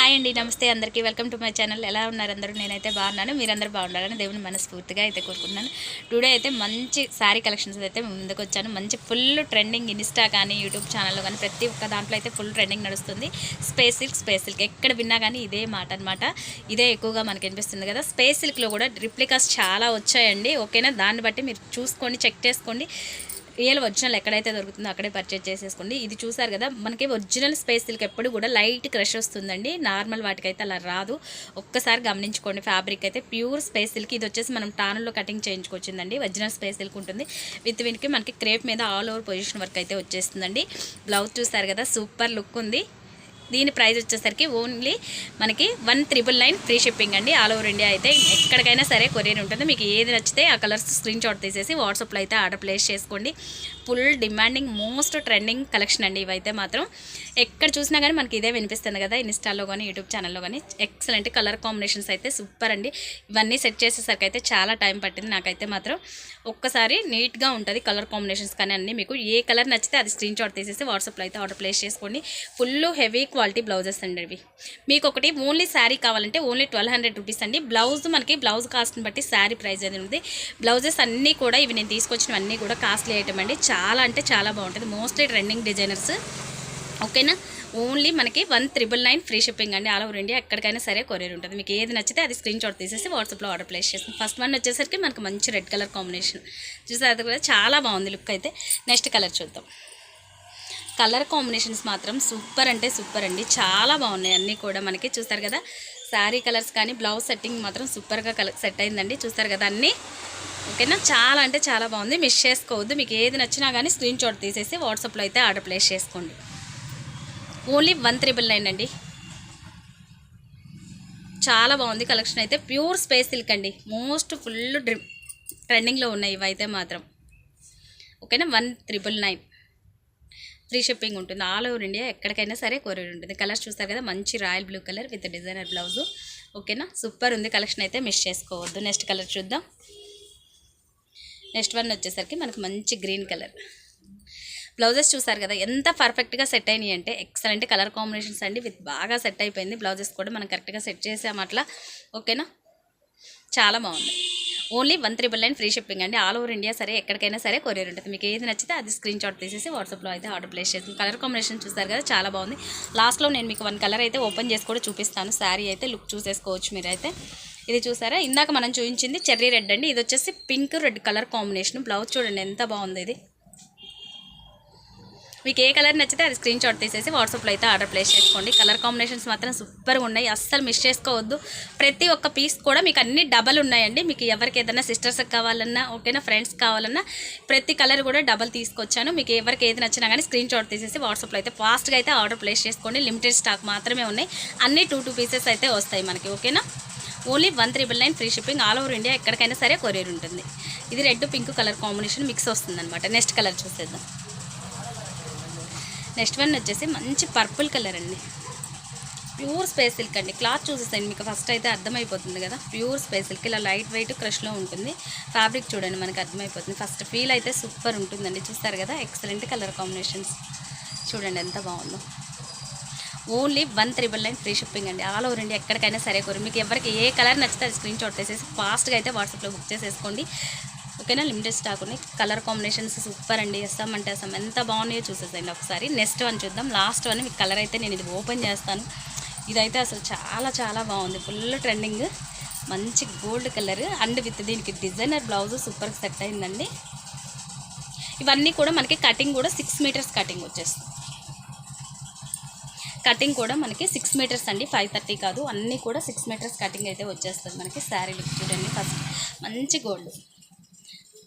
Hi అండి, నమస్తే అందరికీ. Welcome to my channel. ఎలా ఉన్నారు అందరూ? నేనైతే బాగున్నాను. మీరందరూ బాగుండాలని దేవుని మనస్ఫూర్తిగా అయితే కోరుకుంటున్నాను. టుడే అయితే మంచి శారీ కలెక్షన్స్ అయితే ముందుకు వచ్చాను. మంచి ఫుల్ ట్రెండింగ్ ఇన్స్టా కానీ యూట్యూబ్ ఛానల్లో కానీ ప్రతి ఒక్క దాంట్లో అయితే ఫుల్ ట్రెండింగ్ నడుస్తుంది. స్పేస్ సిల్క్ ఎక్కడ విన్నా కానీ ఇదే మాట అనమాట. ఇదే ఎక్కువగా మనకి అనిపిస్తుంది కదా. స్పేస్ సిల్క్లో కూడా రిప్లికాస్ చాలా వచ్చాయండి. ఓకేనా, దాన్ని బట్టి మీరు చూసుకోండి, చెక్ చేసుకోండి. రియల్ ఒరిజినల్ ఎక్కడైతే దొరుకుతుందో అక్కడే పర్చేజ్ చేసేసుకోండి. ఇది చూసారు కదా, మనకి ఒరిజినల్ స్పేస్ సిల్క్ ఎప్పుడు కూడా లైట్ క్రష్ వస్తుందండి. నార్మల్ వాటికైతే అలా రాదు. ఒక్కసారి గమనించుకోండి. ఫ్యాబ్రిక్ అయితే ప్యూర్ స్పేస్ సిల్క్. ఇది వచ్చేసి మనం టానుల్లో కటింగ్ చేయించుకొచ్చిందండి. ఒరిజినల్ స్పేస్ సిల్క్ ఉంటుంది. విత్ వీనికి మనకి క్రేప్ మీద ఆల్ ఓవర్ పొజిషన్ వర్క్ అయితే వచ్చేస్తుందండి. బ్లౌజ్ చూసారు కదా, సూపర్ లుక్ ఉంది. దీని ప్రైస్ వచ్చేసరికి ఓన్లీ మనకి 1999 ఫ్రీ షిప్పింగ్ అండి. ఆల్ ఓవర్ ఇండియా అయితే ఎక్కడికైనా సరే కొరియర్ ఉంటుంది. మీకు ఏది నచ్చితే ఆ కలర్స్ స్క్రీన్ షాట్ తీసేసి వాట్సాప్లో అయితే ఆర్డర్ ప్లేస్ చేసుకోండి. Full demanding most trending collection అండి. ఇవైతే మాత్రం ఎక్కడ చూసినా కానీ మనకి ఇదే వినిపిస్తుంది కదా, ఇన్స్టాలో కానీ యూట్యూబ్ ఛానల్లో కానీ. ఎక్సలెంట్ కలర్ కాంబినేషన్స్ అయితే సూపర్ అండి. ఇవన్నీ సెట్ చేసేసరికి అయితే చాలా టైం పట్టింది నాకైతే మాత్రం. ఒక్కసారి నీట్గా ఉంటుంది కలర్ కాంబినేషన్స్ కానీ అన్నీ. మీకు ఏ కలర్ నచ్చితే అది స్క్రీన్ షాట్ తీసేసి వాట్సాప్లో అయితే ఆర్డర్ ప్లేస్ చేసుకోండి. ఫుల్ హెవీ క్వాలిటీ బ్లౌజెస్ అండి ఇవి. మీకు ఒకటి ఓన్లీ శారీ కావాలంటే ఓన్లీ 1200 రూపీస్ అండి. బ్లౌజ్ మనకి బ్లౌజ్ కాస్ట్ని బట్టి శారీ ప్రైస్ అనేది ఉంది. బ్లౌజెస్ అన్నీ కూడా ఇవి నేను తీసుకొచ్చినవన్నీ కూడా కాస్ట్లీ ఐటమ్ అండి. చాలా అంటే చాలా బాగుంటుంది. Mostly trending designers. ఓకేనా, ఓన్లీ మనకి 1999 ఫ్రీ షిప్పింగ్ అండి. ఆల్ ఓవర్ ఇండియా ఎక్కడికైనా సరే కొరియర్ ఉంటుంది. మీకు ఏది నచ్చితే అది స్క్రీన్ షాట్ తీసేసి వాట్సాప్లో ఆర్డర్ ప్లేస్ చేస్తాం. ఫస్ట్ వన్ వచ్చేసరికి మనకు మంచి రెడ్ కలర్ కాంబినేషన్ చూసారు కదా, చాలా బాగుంది లుక్ అయితే. నెక్స్ట్ కలర్ చూద్దాం. కలర్ కాంబినేషన్స్ మాత్రం సూపర్ అంటే సూపర్ అండి. చాలా బాగున్నాయి అన్నీ కూడా మనకి. చూస్తారు కదా, శారీ కలర్స్ కానీ బ్లౌజ్ సెట్టింగ్ మాత్రం సూపర్గా సెట్ అయిందండి. చూస్తారు కదా అన్నీ. ఓకేనా, చాలా అంటే చాలా బాగుంది. మిస్ చేసుకోవద్దు. మీకు ఏది నచ్చినా కానీ స్క్రీన్ షాట్ తీసేసి వాట్సాప్లో అయితే ఆర్డర్ ప్లేస్ చేసుకోండి. ఓన్లీ 1999 అండి. చాలా బాగుంది కలెక్షన్ అయితే. ప్యూర్ స్పేస్ సిల్క్ అండి. మోస్ట్ ఫుల్ ట్రెండింగ్లో ఉన్నాయి ఇవైతే మాత్రం. ఓకేనా, 1999 ఫ్రీ షిప్పింగ్ ఉంటుంది. ఆల్ ఓవర్ ఇండియా ఎక్కడికైనా సరే కొరియర్ ఉంటుంది. కలర్స్ చూస్తారు కదా, మంచి royal blue colour with designer blouse. ఓకేనా, సూపర్ ఉంది కలెక్షన్ అయితే, మిస్ చేసుకోవద్దు. నెక్స్ట్ కలర్ చూద్దాం. నెక్స్ట్ వన్ వచ్చేసరికి మనకు మంచి గ్రీన్ కలర్. బ్లౌజెస్ చూసారు కదా ఎంత పర్ఫెక్ట్గా సెట్ అయినాయి అంటే ఎక్సలెంట్ కలర్ కాంబినేషన్స్ అండి. విత్ బాగా సెట్ అయిపోయింది. బ్లౌజెస్ కూడా మనం కరెక్ట్గా సెట్ చేసాము అట్లా. ఓకేనా, చాలా బాగుంది. ఓన్లీ 1999 ఫ్రీ షిప్పింగ్ అండి. ఆల్ ఓవర్ ఇండియా సరే ఎక్కడికైనా సరే కొరియర్ ఉంటుంది. మీకు ఏది నచ్చితే అది స్క్రీన్ షాట్ తీసేసి వాట్సాప్లో అయితే ఆర్డర్ ప్లేస్ చేస్తుంది. కలర్ కాంబినేషన్ చూస్తారు కదా, చాలా బాగుంది. లాస్ట్లో నేను మీకు వన్ కలర్ అయితే ఓపెన్ చేసి కూడా చూపిస్తాను. శారీ అయితే లుక్ చూసేసుకోవచ్చు మీరైతే. ఇది చూసారా, ఇందాక మనం చూపించింది చెర్రీ రెడ్ అండి. ఇది వచ్చేసి pink red colour combination. Blouse చూడండి ఎంత బాగుంది. ఇది మీకు ఏ కలర్ నచ్చితే అది స్క్రీన్ షాట్ తీసేసి వాట్సాప్లో అయితే ఆర్డర్ ప్లేస్ చేసుకోండి. కలర్ కాంబినేషన్స్ మాత్రం సూపర్గా ఉన్నాయి. అస్సలు మిస్ చేసుకోవద్దు. ప్రతి ఒక్క పీస్ కూడా మీకు అన్ని డబల్ ఉన్నాయండి. మీకు ఎవరికి ఏదైనా సిస్టర్స్కి కావాలన్నా, ఓకేనా, ఫ్రెండ్స్ కావాలన్నా ప్రతి కలర్ కూడా డబల్ తీసుకొచ్చాను. మీకు ఎవరికి ఏది నచ్చినా కానీ స్క్రీన్ షాట్ తీసేసి వాట్సాప్లో అయితే ఫాస్ట్గా అయితే ఆర్డర్ ప్లేస్ చేసుకోండి. లిమిటెడ్ స్టాక్ మాత్రమే ఉన్నాయి. అన్ని 2 పీసెస్ అయితే వస్తాయి మనకి. ఓకేనా, only 1999 free shipping. All over India ఎక్కడికైనా సరే కొరియర్ ఉంటుంది. ఇది red pink colour combination mix వస్తుంది అనమాట. నెక్స్ట్ కలర్ చూసేద్దాం. నెక్స్ట్ వన్ వచ్చేసి మంచి పర్పుల్ కలర్ అండి. ప్యూర్ స్పేస్ సిల్క్ అండి. క్లాత్ చూసేసండి, మీకు ఫస్ట్ అయితే అర్థమైపోతుంది కదా. ప్యూర్ స్పేస్ సిల్క్ ఇలా లైట్ వెయిట్ క్రష్లో ఉంటుంది. ఫ్యాబ్రిక్ చూడండి మనకి అర్థమైపోతుంది. ఫస్ట్ ఫీల్ అయితే సూపర్ ఉంటుందండి. చూస్తారు కదా, ఎక్సలెంట్ కలర్ కాంబినేషన్స్ చూడండి ఎంత బాగుందో. ఓన్లీ 1999 ఫ్రీ షిప్పింగ్ అండి. ఆల్ ఓవర్ ఇండియా ఎక్కడికైనా సరే కొరియర్. మీకు ఎవరికి ఏ కలర్ నచ్చితే అది స్క్రీన్ షాట్ తీసేసి ఫాస్ట్గా అయితే వాట్సాప్లో బుక్ చేసేసుకోండి. ఓకేనా, లిమిటెడ్ స్టాక్ ఉన్నాయి. కలర్ కాంబినేషన్స్ సూపర్ అండి. ఎస్ఎం అంటే ఎస్ఎం ఎంత బాగున్నాయో చూసేసండి ఒకసారి. నెక్స్ట్ వన్ చూద్దాం. లాస్ట్ వన్ మీకు కలర్ అయితే నేను ఇది ఓపెన్ చేస్తాను. ఇదైతే అసలు చాలా చాలా బాగుంది. ఫుల్ ట్రెండింగ్ మంచి గోల్డ్ కలర్ అండ్ విత్ దీనికి డిజైనర్ బ్లౌజ్ సూపర్ సెట్ అయిందండి. ఇవన్నీ కూడా మనకి కటింగ్ కూడా 6 మీటర్స్ కటింగ్ వచ్చేస్తుంది. కటింగ్ కూడా మనకి 6 మీటర్స్ అండి, 530 కాదు. అన్నీ కూడా 6 మీటర్స్ కటింగ్ అయితే వచ్చేస్తుంది మనకి. శారీ లుక్ చూడండి. ఫస్ట్ మంచి గోల్డ్,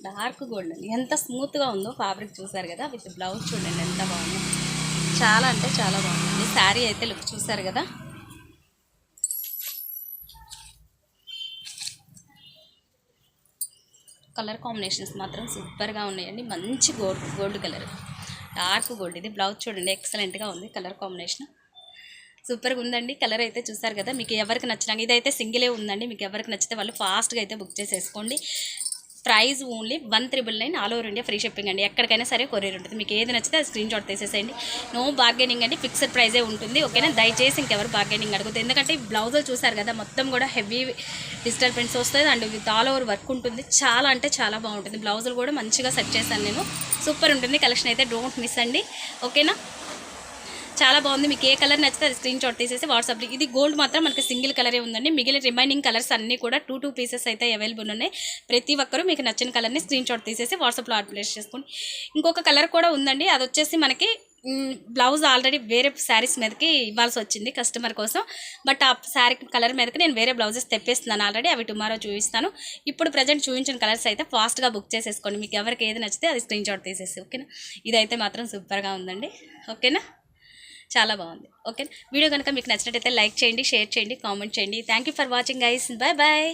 డార్క్ గోల్డ్ అండి. ఎంత స్మూత్గా ఉందో ఫ్యాబ్రిక్ చూసారు కదా. విత్ బ్లౌజ్ చూడండి ఎంత బాగుందో. చాలా అంటే చాలా బాగుంది. శారీ అయితే లుక్ చూసారు కదా. కలర్ కాంబినేషన్స్ మాత్రం సూపర్గా ఉన్నాయండి. మంచి గోల్డ్ కలర్, డార్క్ గోల్డ్. ఇది బ్లౌజ్ చూడండి ఎక్సలెంట్గా ఉంది. కలర్ కాంబినేషన్ సూపర్గా ఉందండి. కలర్ అయితే చూసారు కదా. మీకు ఎవరికి నచ్చినా ఇదైతే సింగిలే ఉందండి. మీకు ఎవరికి నచ్చితే వాళ్ళు ఫాస్ట్గా అయితే బుక్ చేసేసుకోండి. Price only 1,999 all over India free shipping అండి. ఎక్కడికైనా సరే కొరియర్ ఉంటుంది. మీకు ఏది నచ్చితే అది స్క్రీన్ షాట్ తీసేసేయండి. నో బార్గెనింగ్ అండి, ఫిక్స్డ్ ప్రైజే ఉంటుంది. ఓకేనా, దయచేసి ఇంకెవరు బార్గెనింగ్ అడుగుతుంది. ఎందుకంటే ఈ బ్లౌజులు చూసారు కదా, మొత్తం కూడా హెవీ డిజిటల్ ప్రింట్స్ వస్తుంది and with all over work ఉంటుంది. చాలా అంటే చాలా బాగుంటుంది. బ్లౌజులు కూడా మంచిగా సెట్ చేశాను నేను. సూపర్ ఉంటుంది కలెక్షన్ అయితే, డోంట్ మిస్ అండి. ఓకేనా, చాలా బాగుంది. మీకు ఏ కలర్ నచ్చితే అది స్క్రీన్ షాట్ తీసేసి వాట్సాప్లో. ఇది గోల్డ్ మాత్రం మనకి సింగిల్ కలరే ఉందండి. మిగిలిన రిమైనింగ్ కలర్స్ అన్నీ కూడా 2 పీసెస్ అయితే అవైలబుల్ ఉన్నాయి. ప్రతి ఒక్కరూ మీకు నచ్చిన కలర్ని స్క్రీన్ షాట్ తీసేసి వాట్సాప్లో ఆర్డర్ ప్లేస్ చేసుకోండి. ఇంకొక కలర్ కూడా ఉందండి, అది వచ్చేసి మనకి బ్లౌజ్ ఆల్రెడీ వేరే శారీస్ మీదకి ఇవ్వాల్సి వచ్చింది కస్టమర్ కోసం. బట్ ఆ శారీ కలర్ మీదకి నేను వేరే బ్లౌజెస్ తెప్పిస్తున్నాను ఆల్రెడీ. అవి టుమారో చూపిస్తాను. ఇప్పుడు ప్రజెంట్ చూపించిన కలర్స్ అయితే ఫాస్ట్గా బుక్ చేసేసుకోండి. మీకు ఎవరికి ఏది నచ్చితే అది స్క్రీన్ షాట్ తీసేసి. ఓకేనా, ఇదైతే మాత్రం సూపర్గా ఉందండి. ఓకేనా, చాలా బాగుంది. ఓకే, వీడియో కనుక మీకు నచ్చినట్టయితే లైక్ చేయండి, షేర్ చేయండి, కామెంట్ చేయండి. Thank you for watching guys. Bye bye.